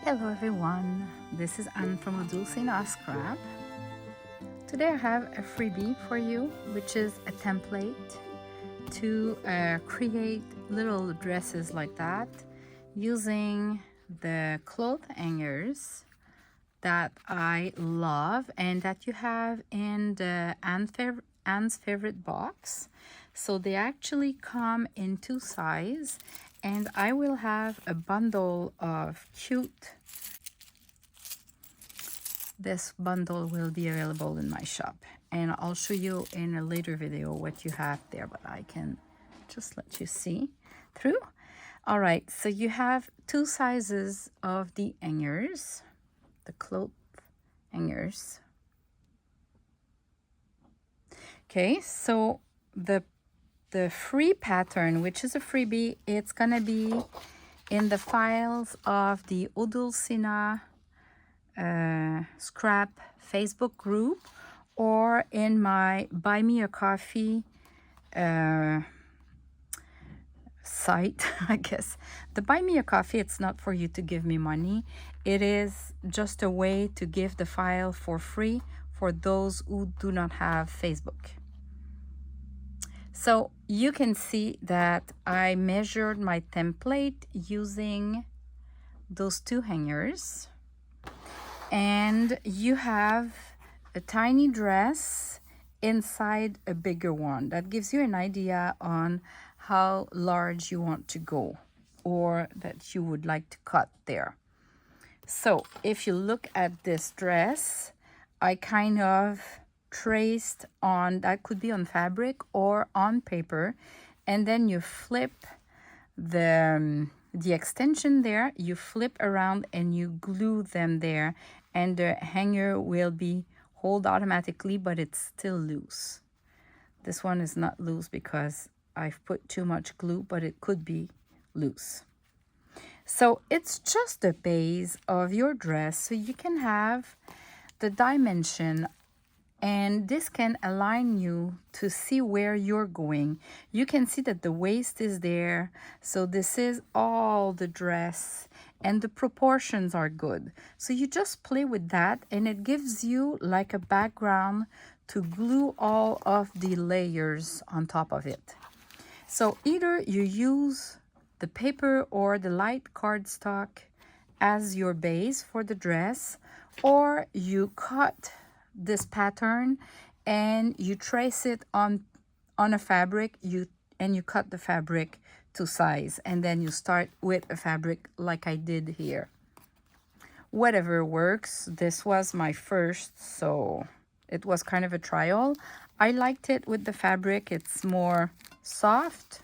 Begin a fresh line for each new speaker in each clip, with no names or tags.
Hello everyone, this is Anne from Odulcina Scrap. Today I have a freebie for you, which is a template to create little dresses like that using the cloth hangers that I love and that you have in the Anne's favorite box. So they actually come in two sizes, and I will have a bundle of cute. This bundle will be available in my shop, and I'll show you in a later video what you have there, but I can just let you see through. All right, so you have two sizes of the hangers, the cloth hangers. Okay, so the free pattern, which is a freebie, it's gonna be in the files of the Odulcina scrap Facebook group, or in my Buy Me a Coffee site. I guess the Buy Me a Coffee, it's not for you to give me money. It is just a way to give the file for free for those who do not have Facebook. So you can see that I measured my template using those two hangers, and you have a tiny dress inside a bigger one. That gives you an idea on how large you want to go or that you would like to cut there. So if you look at this dress, I kind of traced on, that could be on fabric or on paper, and then you flip the extension there, you flip around and you glue them there, and the hanger will be hold automatically, but it's still loose. This one is not loose because I've put too much glue, but it could be loose. So it's just the base of your dress, so you can have the dimension, and this can align you to see where you're going. You can see that the waist is there, so this is all the dress, and the proportions are good. So you just play with that, and it gives you like a background to glue all of the layers on top of it. So either you use the paper or the light cardstock as your base for the dress, or you cut this pattern and you trace it on a fabric, and you cut the fabric to size, and then you start with a fabric like I did here. Whatever works. This was my first, so it was kind of a trial. I liked it with the fabric, it's more soft,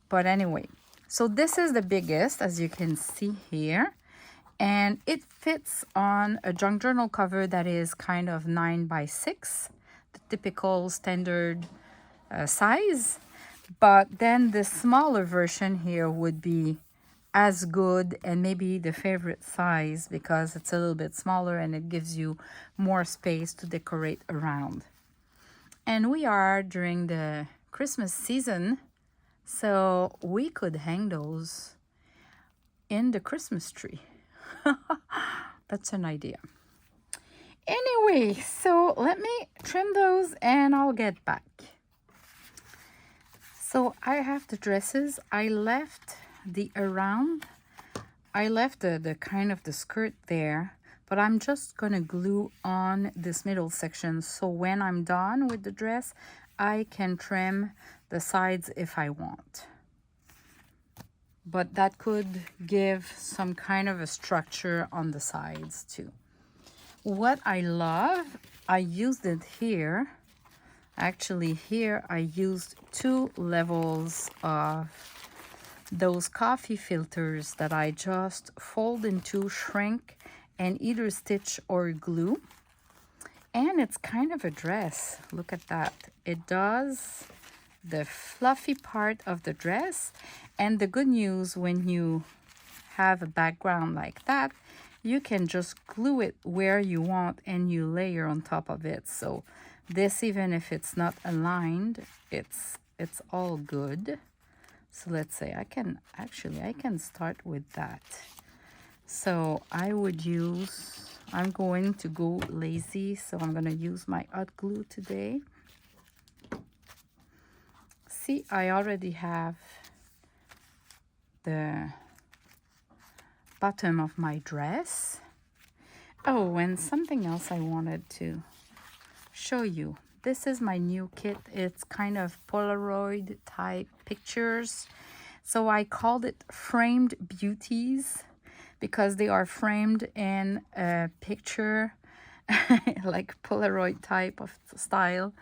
but anyway. So this is the biggest, as you can see here, and it fits on a junk journal cover that is kind of 9x6, the typical standard size. But then the smaller version here would be as good, and maybe the favorite size, because it's a little bit smaller and it gives you more space to decorate around. And we are during the Christmas season, so we could hang those in the Christmas tree. That's an idea. Anyway, so let me trim those and I'll get back. So I have the dresses. I left the kind of the skirt there, but I'm just gonna glue on this middle section, so when I'm done with the dress, I can trim the sides if I want. But that could give some kind of a structure on the sides too. What I love, I used it here. Actually, here I used 2 levels of those coffee filters that I just fold into, shrink, and either stitch or glue. And it's kind of a dress. Look at that. It does the fluffy part of the dress, and the good news, when you have a background like that, you can just glue it where you want and you layer on top of it. So this, even if it's not aligned, it's all good. So let's say I can start with that. So I'm going to go lazy, so I'm gonna use my hot glue today. See, I already have the bottom of my dress. Oh, and something else I wanted to show you. This is my new kit. It's kind of Polaroid type pictures. So I called it Framed Beauties because they are framed in a picture like Polaroid type of style.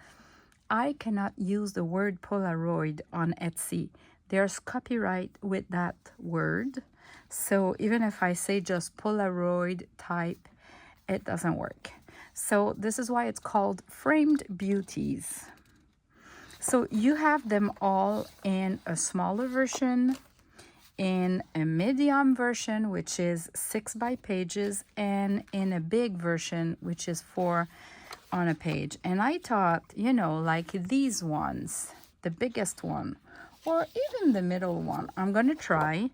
I cannot use the word Polaroid on Etsy. There's copyright with that word. So even if I say just Polaroid type, it doesn't work. So this is why it's called Framed Beauties. So you have them all in a smaller version, in a medium version, which is 6 by pages, and in a big version, which is 4 on a page. And I thought, you know, like these ones, the biggest one, or even the middle one, I'm gonna try.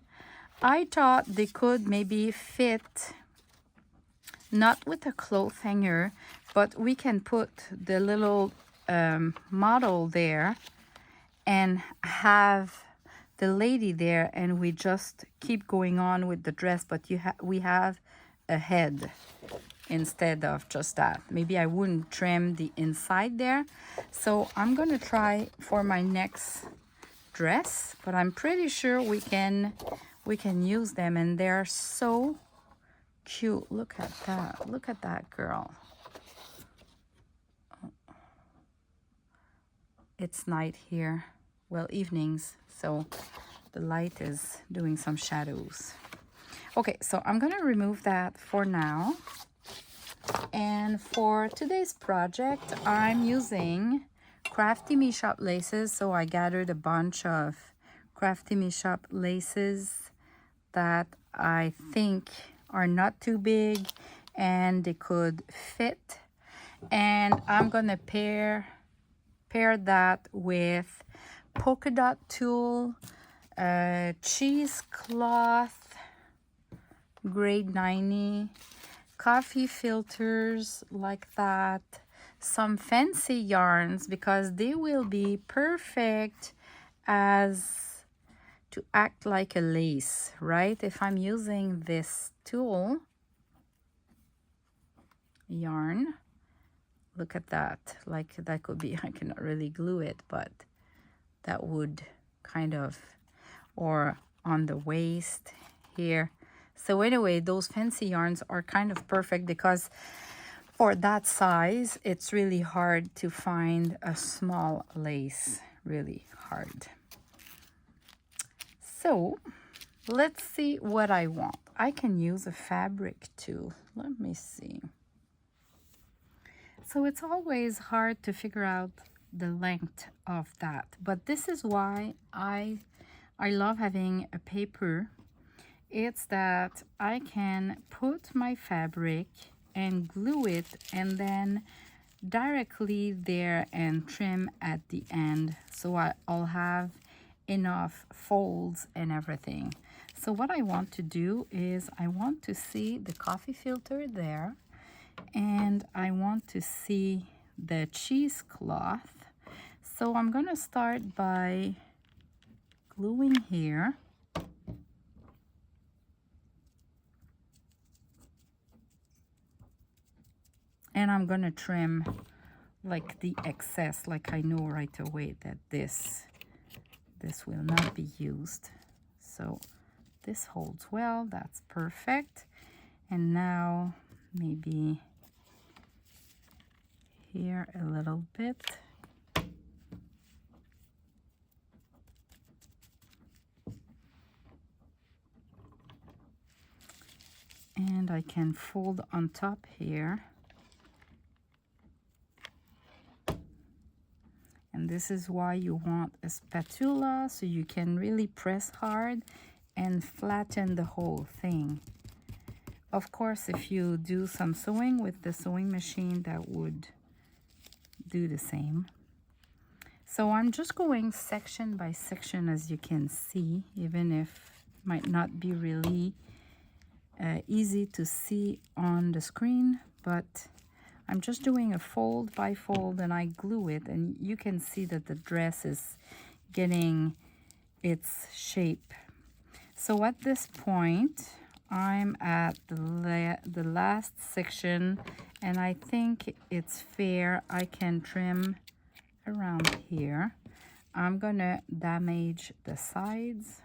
I thought they could maybe fit, not with a cloth hanger, but we can put the little model there and have the lady there, and we just keep going on with the dress, but we have a head instead of just that. Maybe I wouldn't trim the inside there. So I'm gonna try for my next dress, but I'm pretty sure we can use them, and they're so cute. Look at that. Look at that girl. It's night here. Well, evenings, so the light is doing some shadows. Okay, so I'm gonna remove that for now. And for today's project, I'm using Crafty Me Shop laces. So I gathered a bunch of Crafty Me Shop laces that I think are not too big and they could fit. And I'm gonna pair that with polka dot tulle, cheesecloth, grade 90, coffee filters like that, some fancy yarns, because they will be perfect as to act like a lace, right? If I'm using this tulle yarn, look at that. Like that could be, I cannot really glue it, but that would kind of, or on the waist here. So anyway, those fancy yarns are kind of perfect because for that size, it's really hard to find a small lace, really hard. So let's see what I want. I can use a fabric too. Let me see. So it's always hard to figure out the length of that, but this is why I love having a paper. It's that I can put my fabric and glue it and then directly there and trim at the end, so I'll have enough folds and everything. So what I want to do is I want to see the coffee filter there, and I want to see the cheesecloth. So I'm gonna start by gluing here. And I'm gonna trim like the excess, like I know right away that this will not be used. So this holds well, that's perfect. And now maybe here a little bit. And I can fold on top here. And this is why you want a spatula, so you can really press hard and flatten the whole thing. Of course, if you do some sewing with the sewing machine, that would do the same. So I'm just going section by section, as you can see, even if it might not be really easy to see on the screen, but I'm just doing a fold by fold and I glue it, and you can see that the dress is getting its shape. So at this point, I'm at the last section, and I think it's fair. I can trim around here. I'm gonna damage the sides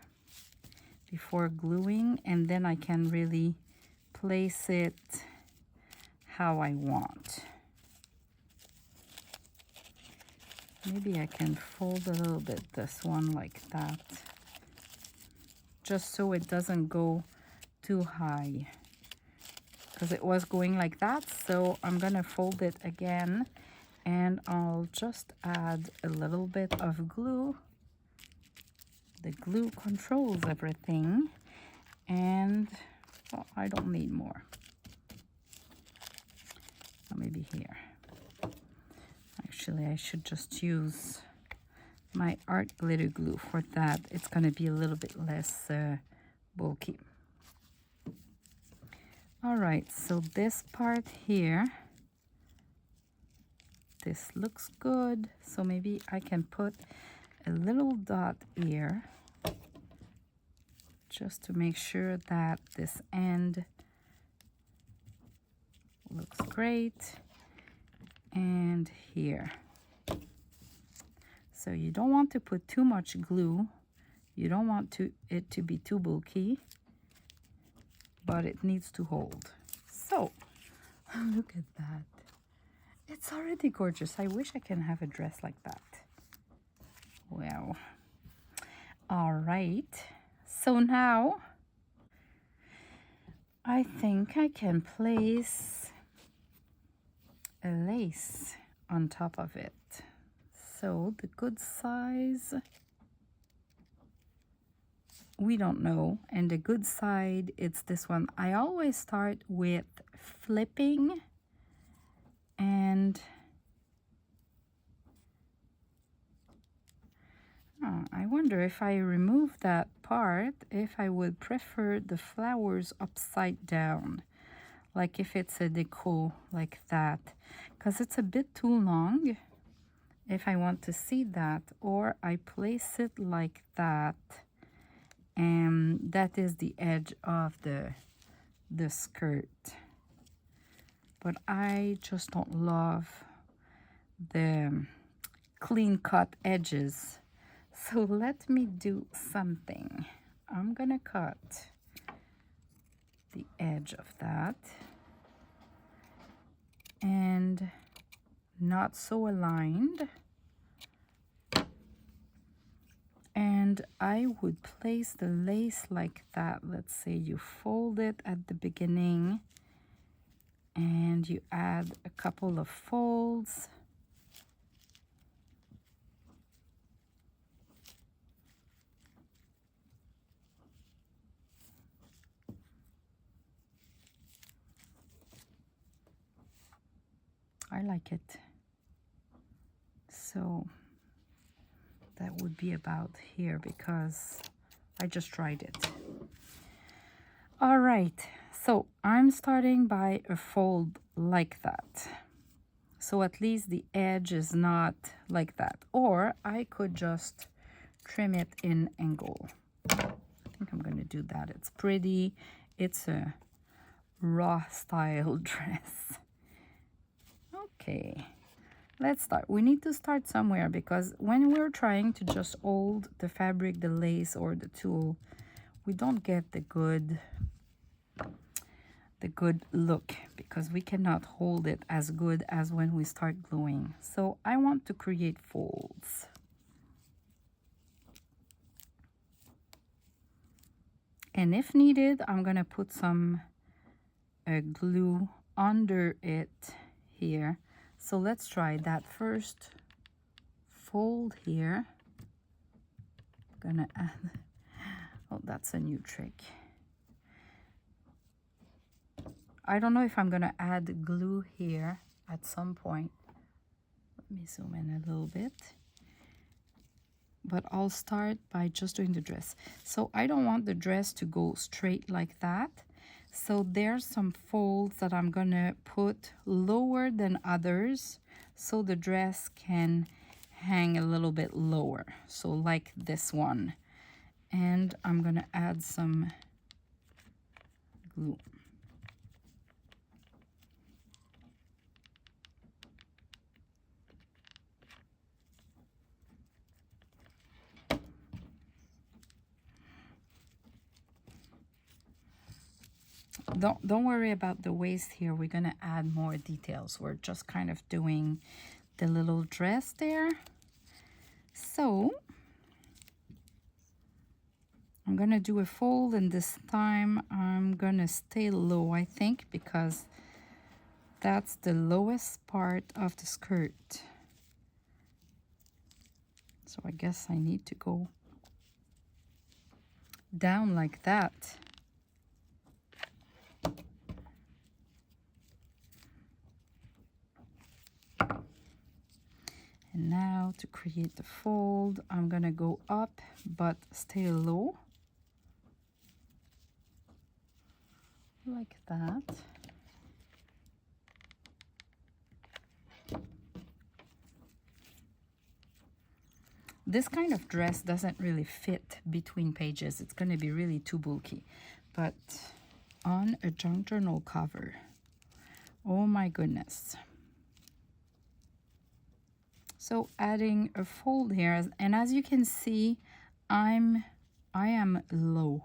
before gluing, and then I can really place it how I want. Maybe I can fold a little bit this one like that, just so it doesn't go too high, because it was going like that. So I'm gonna fold it again, and I'll just add a little bit of glue. The glue controls everything, and well, I don't need more. Maybe here. Actually, I should just use my art glitter glue for that. It's going to be a little bit less bulky. All right, so this part here, this looks good. So maybe I can put a little dot here just to make sure that this end looks great. And here. So you don't want to put too much glue. You don't want it to be too bulky, but it needs to hold. So look at that. It's already gorgeous. I wish I can have a dress like that. Wow. All right. So now I think I can place a lace on top of it. So the good size, we don't know, and the good side, it's this one. I always start with flipping, and I wonder if I remove that part, if I would prefer the flowers upside down, like if it's a deco like that, because it's a bit too long if I want to see that, or I place it like that, and that is the edge of the skirt. But I just don't love the clean cut edges, so let me do something. I'm gonna cut the edge of that, and not so aligned, and I would place the lace like that. Let's say you fold it at the beginning and you add a couple of folds, I like it. So that would be about here because I just tried it. All right, so I'm starting by a fold like that. So at least the edge is not like that. Or I could just trim it in angle. I think I'm going to do that. It's pretty. It's a raw style dress. Okay, let's start. We need to start somewhere, because when we're trying to just hold the fabric, the lace, or the tulle, we don't get the good look, because we cannot hold it as good as when we start gluing. So I want to create folds. And if needed, I'm going to put some glue under it here. So let's try that first. Fold here. I'm gonna add, oh, that's a new trick. I don't know if I'm gonna add glue here at some point. Let me zoom in a little bit. But I'll start by just doing the dress. So I don't want the dress to go straight like that. So there's some folds that I'm gonna put lower than others so the dress can hang a little bit lower. So like this one. And I'm gonna add some glue. Don't worry about the waist here. We're gonna add more details. We're just kind of doing the little dress there. So I'm gonna do a fold, and this time I'm gonna stay low, I think, because that's the lowest part of the skirt. So I guess I need to go down like that. And now to create the fold, I'm gonna go up but stay low. Like that. This kind of dress doesn't really fit between pages. It's gonna be really too bulky. But on a junk journal cover, oh my goodness. So adding a fold here, and as you can see, I am low.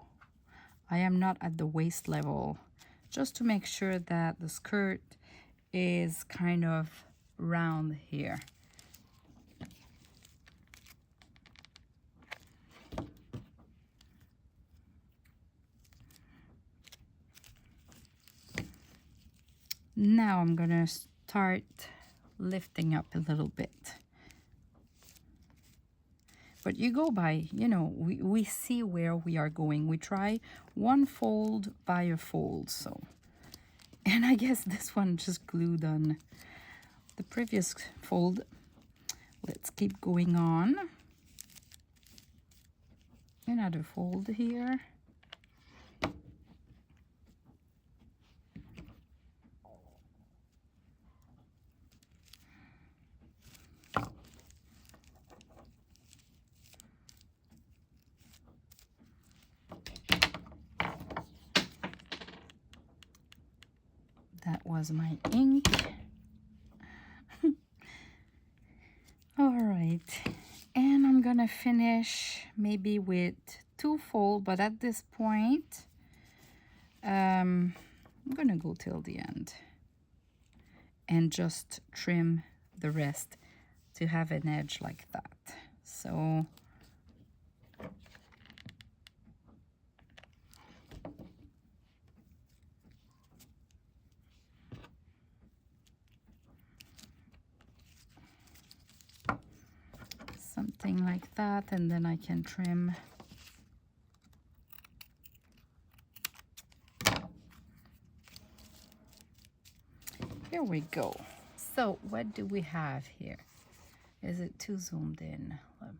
I am not at the waist level, just to make sure that the skirt is kind of round here. Now I'm gonna start lifting up a little bit. But you go by, you know, we see where we are going. We try one fold by a fold, so. And I guess this one just glued on the previous fold. Let's keep going on. Another fold here. That was my ink. All right, and I'm gonna finish maybe with two fold, but at this point, I'm gonna go till the end and just trim the rest to have an edge like that. So something like that, and then I can trim. Here we go. So what do we have here? Is it too zoomed in? Let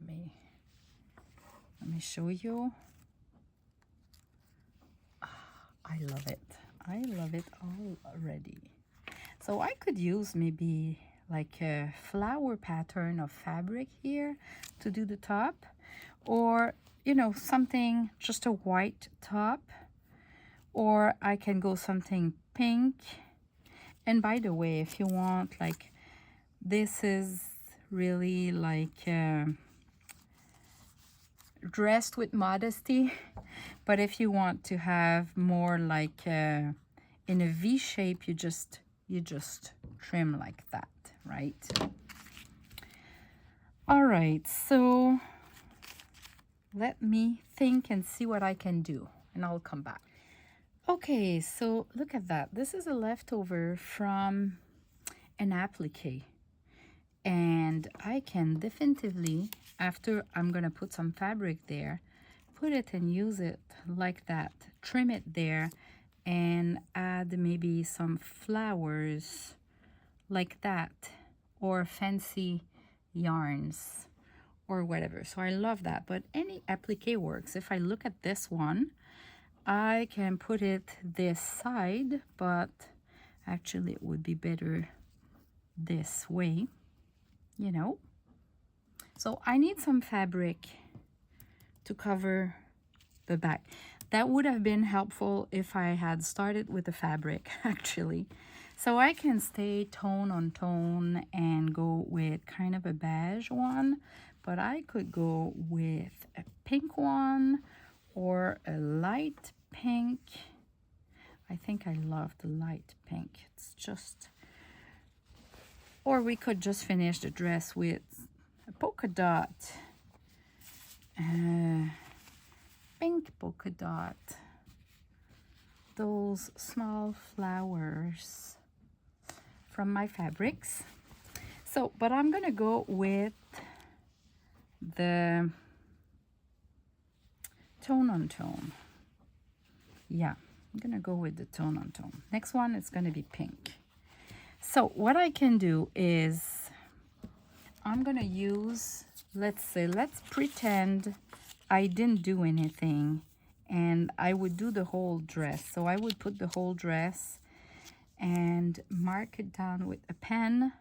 me show you. I love it. I love it already. So I could use maybe like a flower pattern of fabric here to do the top, or you know, something just a white top, or I can go something pink. And by the way, if you want, like, this is really like dressed with modesty, but if you want to have more like in a V shape, you just trim like that, right? All right, so let me think and see what I can do, and I'll come back. Okay, so look at that. This is a leftover from an applique, and I can definitively, after I'm gonna put some fabric there, put it and use it like that, trim it there, and add maybe some flowers like that, or fancy yarns or whatever. So I love that, but any applique works. If I look at this one, I can put it this side, but actually it would be better this way, you know. So I need some fabric to cover the back. That would have been helpful if I had started with the fabric, actually. So I can stay tone on tone and go with kind of a beige one, but I could go with a pink one or a light pink. I think I love the light pink. It's just, or we could just finish the dress with a polka dot. Pink polka dot, those small flowers from my fabrics. So, but I'm gonna go with the tone on tone. Yeah, I'm gonna go with the tone on tone. Next one is gonna be pink. So what I can do is I'm gonna use, let's pretend I didn't do anything and I would do the whole dress. So I would put the whole dress and mark it down with a pen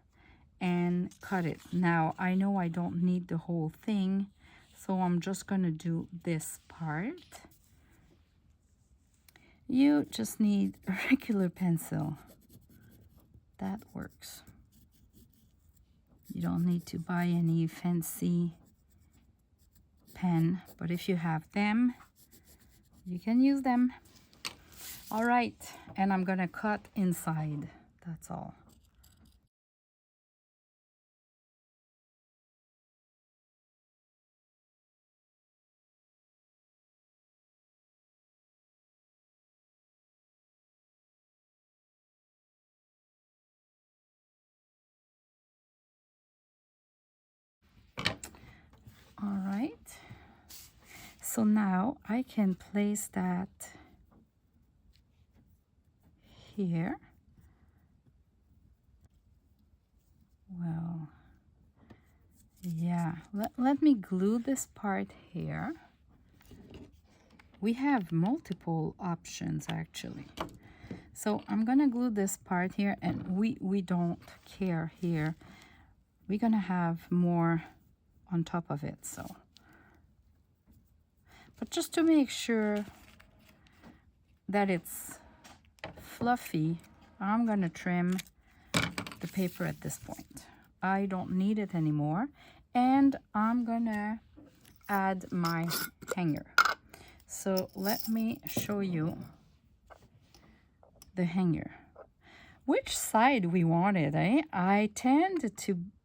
and cut it. Now I know I don't need the whole thing, so I'm just gonna do this part. You just need a regular pencil. That works. You don't need to buy any fancy pen, but if you have them, you can use them. All right, and I'm gonna cut inside, that's all. All right, so now I can place that here. Well, yeah, let me glue this part here. We have multiple options actually. So I'm gonna glue this part here, and we don't care here. We're gonna have more on top of it, so. But just to make sure that it's fluffy, I'm gonna trim the paper at this point. I don't need it anymore, and I'm gonna add my hanger. So let me show you the hanger. Which side we want it, eh? I tend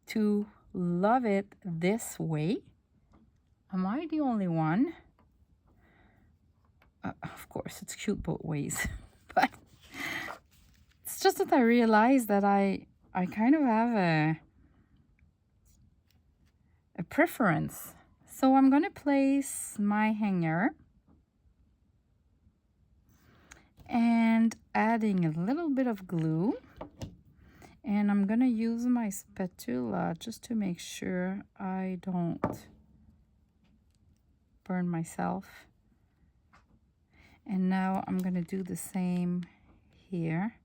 to love it this way. Am I the only one? Of course, it's cute both ways, but it's just that I realized that I kind of have a preference. So I'm gonna place my hanger and adding a little bit of glue, and I'm gonna use my spatula just to make sure I don't burn myself. And now I'm gonna do the same here.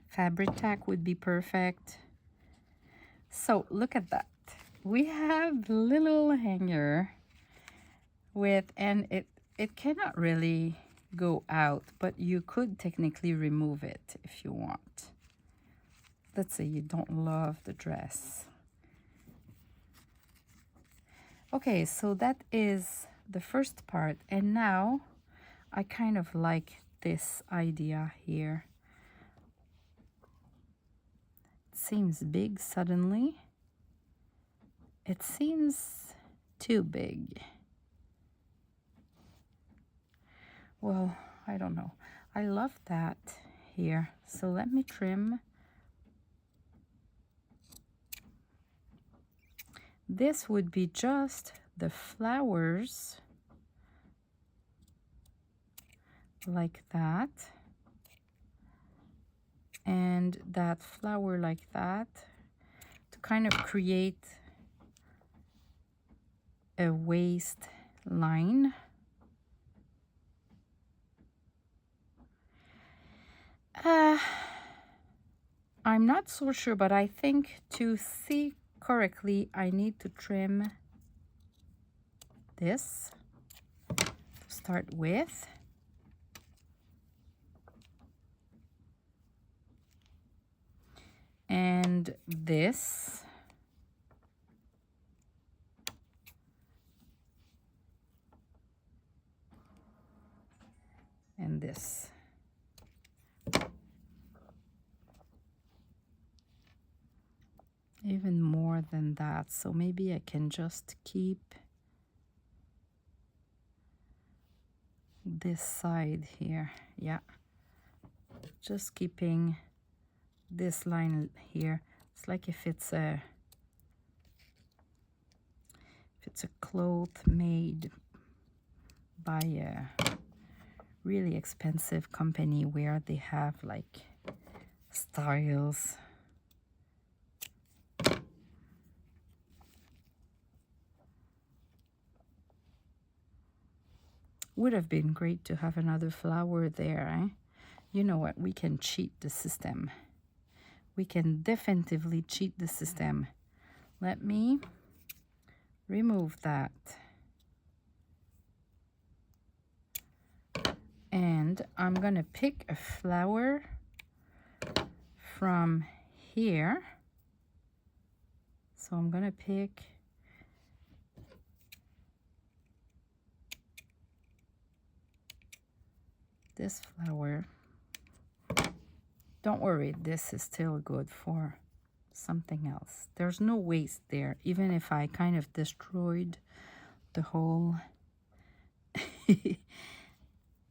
Fabric tack would be perfect. So look at that. We have little hanger with, and it cannot really go out, but you could technically remove it if you want. Let's say you don't love the dress. Okay, so that is the first part, and now I kind of like this idea here. It seems big suddenly. It seems too big. Well, I don't know. I love that here. So let me trim. This would be just the flowers like that, and that flower like that, to kind of create a waist line. I'm not so sure, but I think to see correctly, I need to trim this to start with. And this. And this. Even more than that, so maybe I can just keep this side here. Yeah, just keeping this line here. It's like if it's a cloth made by a really expensive company where they have like styles. Would have been great to have another flower there, eh? You know what? We can cheat the system. We can definitively cheat the system. Let me remove that. And I'm gonna pick a flower from here. So I'm gonna pick this flower. Don't worry, this is still good for something else. There's no waste there, even if I kind of destroyed the whole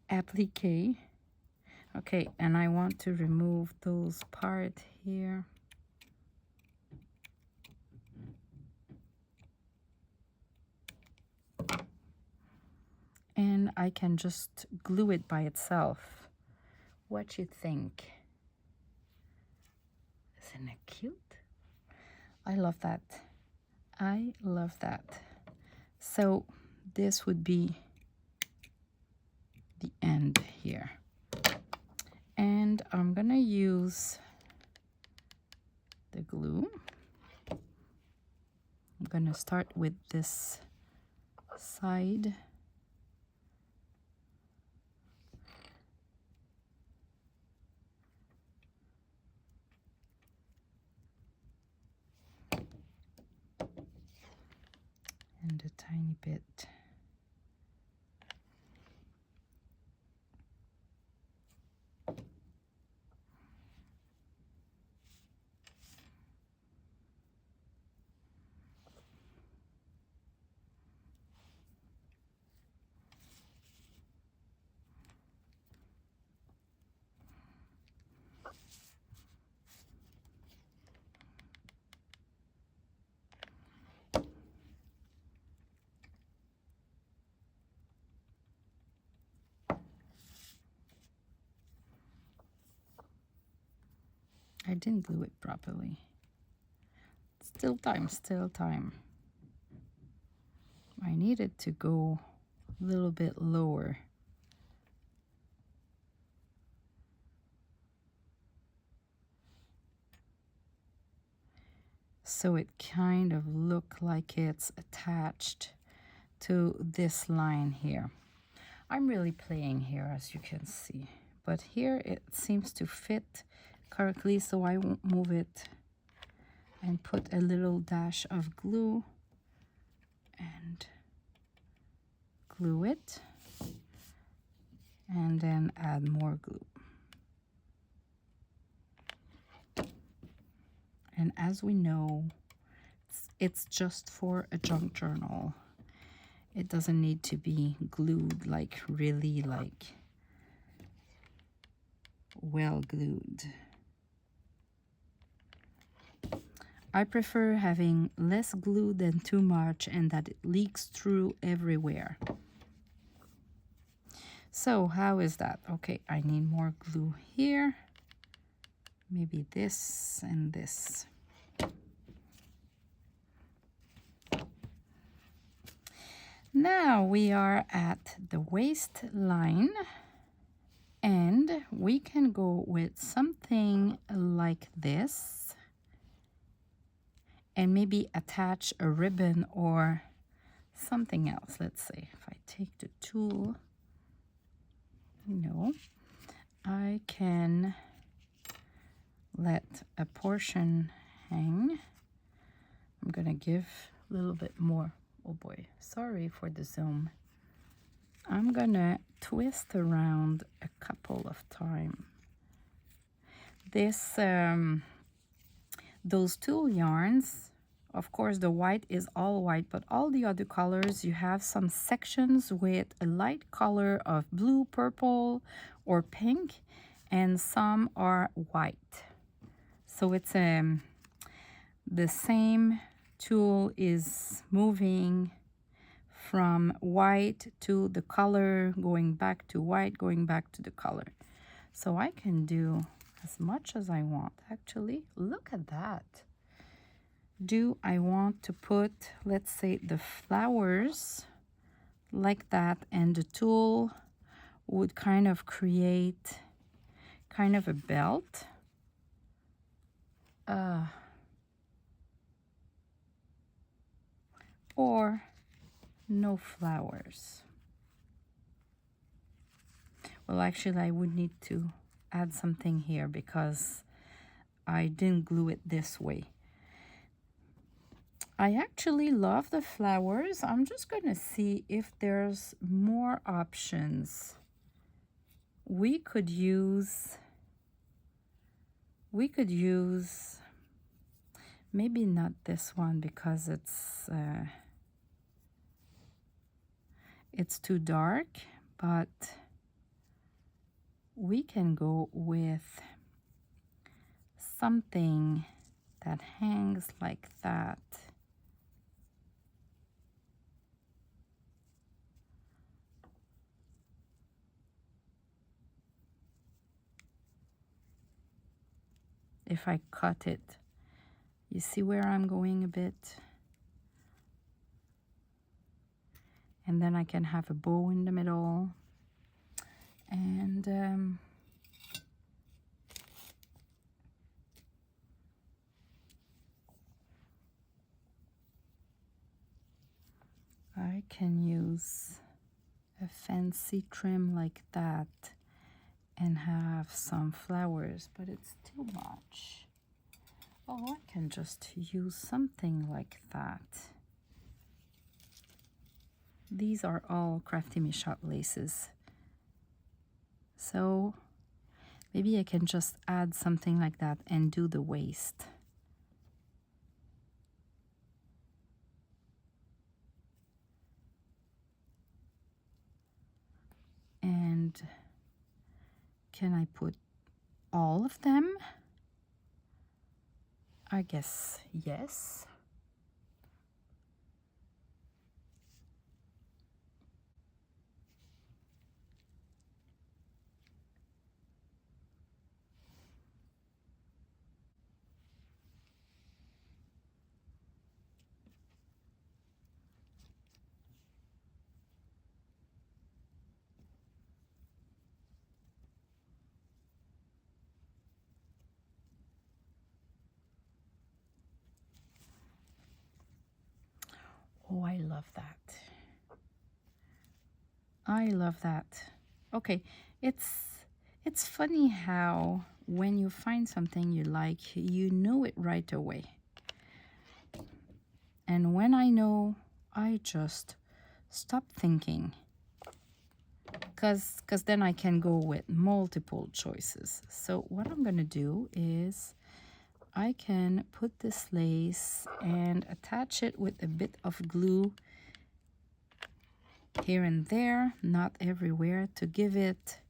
applique. Okay, and I want to remove those parts here. And I can just glue it by itself. What you think? Isn't it cute? I love that. I love that. So this would be the end here. And I'm gonna use the glue. I'm gonna start with this side. And a tiny bit. I didn't glue it properly. Still time, still time. I needed to go a little bit lower. So it kind of look like it's attached to this line here. I'm really playing here, as you can see. But here it seems to fit correctly, so I won't move it and put a little dash of glue and glue it, and then add more glue. And as we know, it's just for a junk journal. It doesn't need to be glued, like really like well glued. I prefer having less glue than too much and that it leaks through everywhere. So how is that? Okay, I need more glue here. Maybe this and this. Now we are at the waistline, and we can go with something like this and maybe attach a ribbon or something else. Let's say if I take the tool, I can let a portion hang. I'm gonna give a little bit more. Oh boy, sorry for the zoom. I'm gonna twist around a couple of times. This those tulle yarns, of course the white is all white, but all the other colors, you have some sections with a light color of blue, purple, or pink, and some are white. So it's the same tool is moving from white to the color, going back to white, going back to the color. So I can do as much as I want. Actually, look at that. Do I want to put, let's say, the flowers like that, and the tool would kind of create kind of a belt? Or no flowers? Well, actually, I would need to add something here because I didn't glue it this way. I actually love the flowers. I'm just going to see if there's more options. We could use maybe not this one because it's too dark, but we can go with something that hangs like that. If I cut it, you see where I'm going a bit? And then I can have a bow in the middle. And I can use a fancy trim like that and have some flowers, but it's too much. Oh, I can just use something like that. These are all Crafty Me Shop laces. So maybe I can just add something like that and do the waist. And can I put all of them? I guess yes. Oh, I love that. I love that. Okay, it's funny how when you find something you like, you know it right away. And when I know, I just stop thinking. Because then I can go with multiple choices. So what I'm going to do is I can put this lace and attach it with a bit of glue here and there, not everywhere, to give it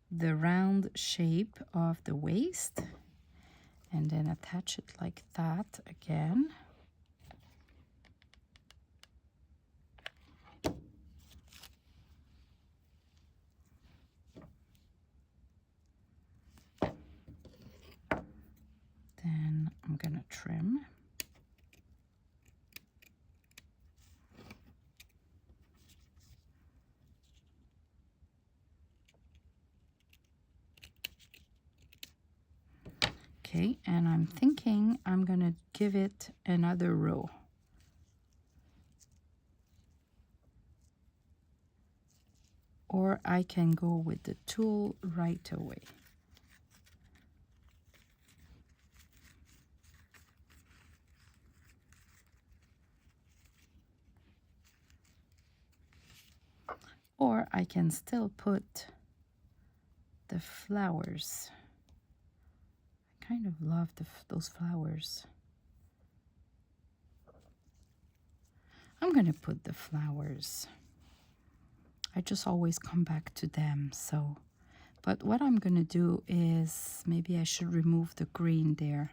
the round shape of the waist, and then attach it like that again. Then I'm gonna trim. Okay, and I'm thinking I'm gonna give it another row. Or I can go with the tool right away. Or I can still put the flowers. I kind of love those flowers. I'm gonna put the flowers. I just always come back to them, so. But what I'm gonna do is, maybe I should remove the green there.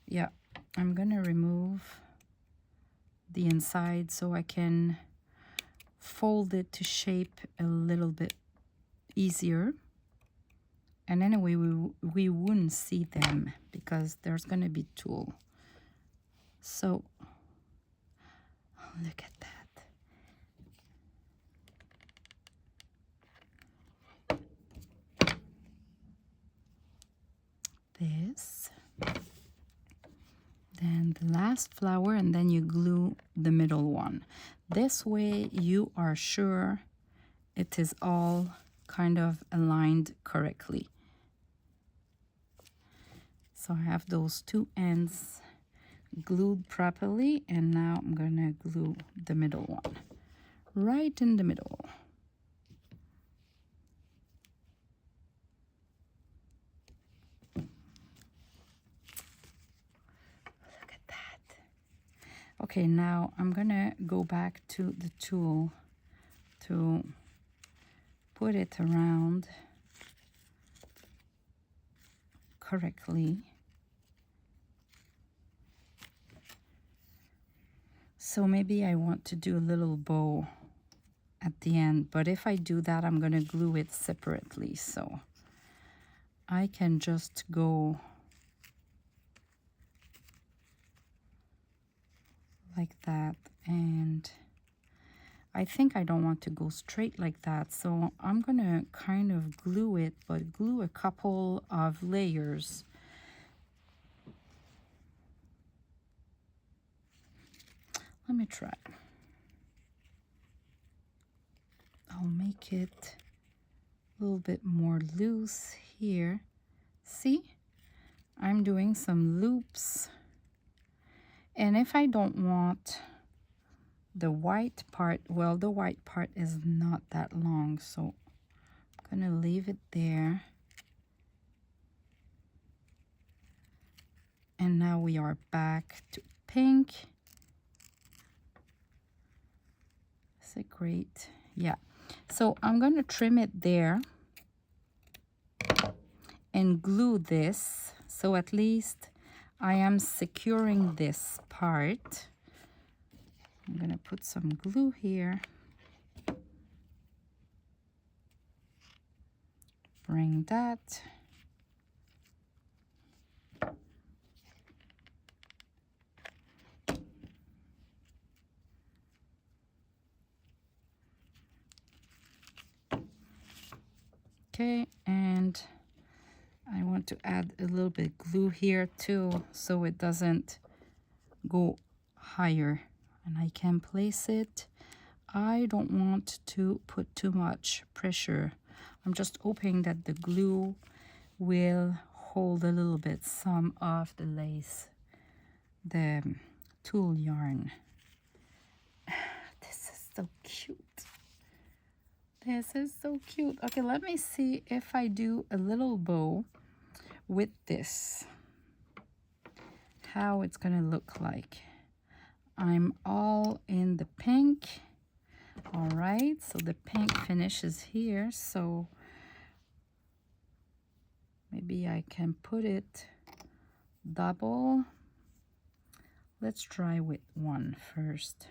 Yeah, I'm gonna remove the inside so I can fold it to shape a little bit easier. And anyway, we wouldn't see them because there's gonna be tulle. So, look at that. This. Then the last flower, and then you glue the middle one. This way you are sure it is all kind of aligned correctly. So I have those two ends glued properly, and now I'm gonna glue the middle one right in the middle. Look at that. Okay, now I'm gonna go back to the tool to put it around correctly. So maybe I want to do a little bow at the end, but if I do that, I'm gonna glue it separately. So I can just go like that, and I think I don't want to go straight like that, so I'm gonna kind of glue it, but glue a couple of layers. Let me try. I'll make it a little bit more loose here. See, I'm doing some loops, and if I don't want the white part, well, the white part is not that long, so I'm gonna leave it there. And now we are back to pink. Is it great? Yeah. So I'm gonna trim it there and glue this, so at least I am securing this part. I'm gonna put some glue here. Bring that. Okay, and I want to add a little bit glue here too, so it doesn't go higher, and I can place it. I don't want to put too much pressure. I'm just hoping that the glue will hold a little bit some of the lace, the tulle yarn. This is so cute. This is so cute. Okay, let me see if I do a little bow with this, how it's gonna look like. I'm all in the pink. All right, so the pink finishes here, so maybe I can put it double. Let's try with one first,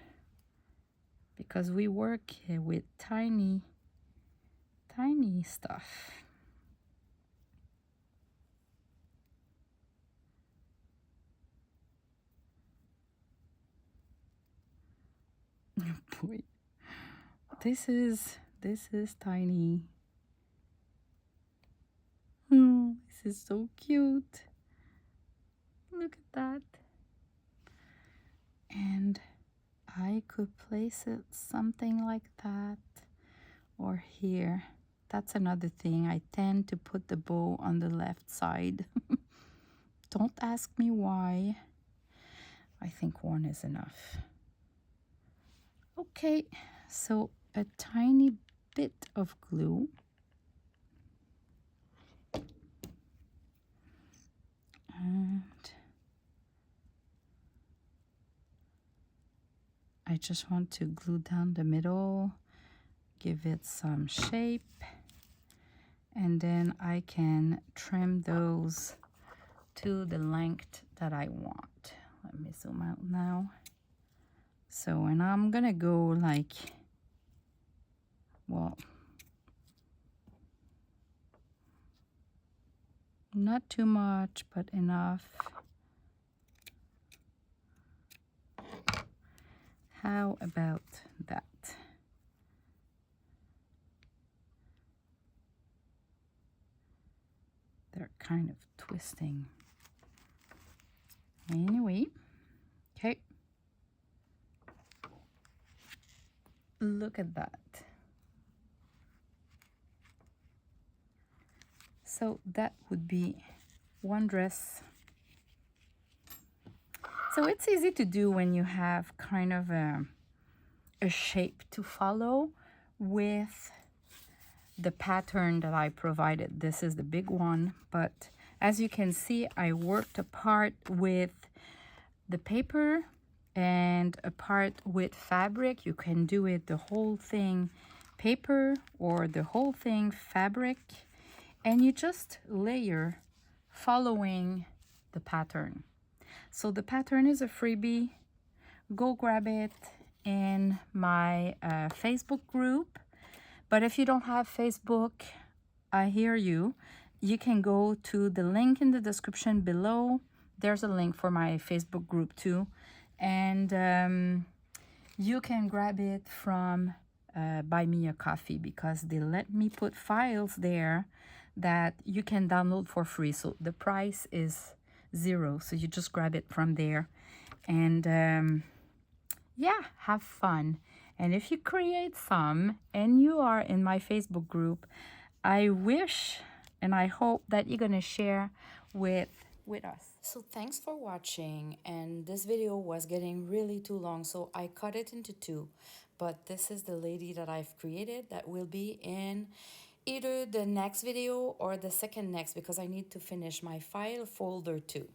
because we work with tiny stuff. Boy, this is tiny. This is so cute. Look at that. And I could place it something like that, or here. That's another thing. I tend to put the bow on the left side. Don't ask me why. I think one is enough. Okay, so a tiny bit of glue. And I just want to glue down the middle, give it some shape, and then I can trim those to the length that I want. Let me zoom out now. So, and I'm gonna go like, well, not too much, but enough. How about that? They're kind of twisting. Anyway, okay. Look at that. So that would be one dress. So it's easy to do when you have kind of a shape to follow with the pattern that I provided. This is the big one, but as you can see, I worked a part with the paper and a part with fabric. You can do it the whole thing paper or the whole thing fabric, and you just layer following the pattern. So the pattern is a freebie. Go grab it in my Facebook group. But if you don't have Facebook, I hear you. You can go to the link in the description below. There's a link for my Facebook group too. And you can grab it from Buy Me a Coffee, because they let me put files there that you can download for free. So the price is $0. So you just grab it from there. And yeah, have fun. And if you create some and you are in my Facebook group, I wish and I hope that you're gonna share with us. So thanks for watching, and this video was getting really too long, so I cut it into two. But this is the lady that I've created that will be in either the next video or the second next, because I need to finish my file folder too.